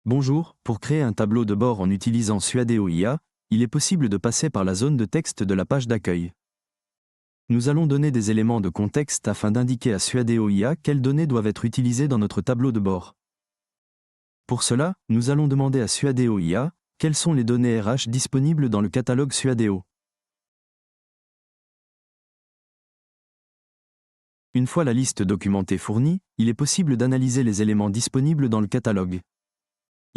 Bonjour, pour créer un tableau de bord en utilisant Suadeo IA, il est possible de passer par la zone de texte de la page d'accueil. Nous allons donner des éléments de contexte afin d'indiquer à Suadeo IA quelles données doivent être utilisées dans notre tableau de bord. Pour cela, nous allons demander à Suadeo IA quelles sont les données RH disponibles dans le catalogue Suadeo. Une fois la liste documentée fournie, il est possible d'analyser les éléments disponibles dans le catalogue.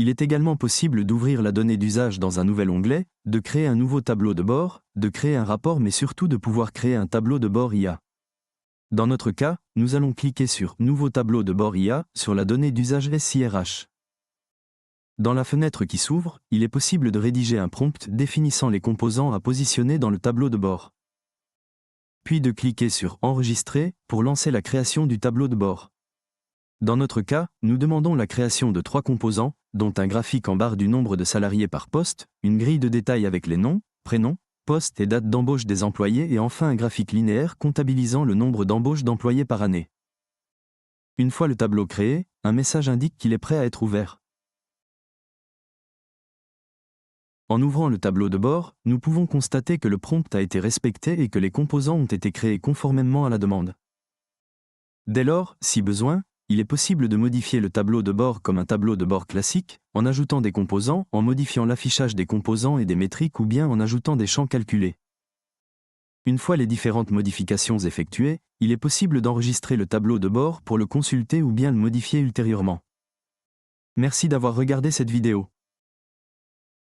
Il est également possible d'ouvrir la donnée d'usage dans un nouvel onglet, de créer un nouveau tableau de bord, de créer un rapport mais surtout de pouvoir créer un tableau de bord IA. Dans notre cas, nous allons cliquer sur « Nouveau tableau de bord IA » sur la donnée d'usage SIRH. Dans la fenêtre qui s'ouvre, il est possible de rédiger un prompt définissant les composants à positionner dans le tableau de bord. Puis de cliquer sur « Enregistrer » pour lancer la création du tableau de bord. Dans notre cas, nous demandons la création de 3 composants, dont un graphique en barre du nombre de salariés par poste, une grille de détails avec les noms, prénoms, postes et date d'embauche des employés et enfin un graphique linéaire comptabilisant le nombre d'embauches d'employés par année. Une fois le tableau créé, un message indique qu'il est prêt à être ouvert. En ouvrant le tableau de bord, nous pouvons constater que le prompt a été respecté et que les composants ont été créés conformément à la demande. Dès lors, si besoin, il est possible de modifier le tableau de bord comme un tableau de bord classique, en ajoutant des composants, en modifiant l'affichage des composants et des métriques ou bien en ajoutant des champs calculés. Une fois les différentes modifications effectuées, il est possible d'enregistrer le tableau de bord pour le consulter ou bien le modifier ultérieurement. Merci d'avoir regardé cette vidéo.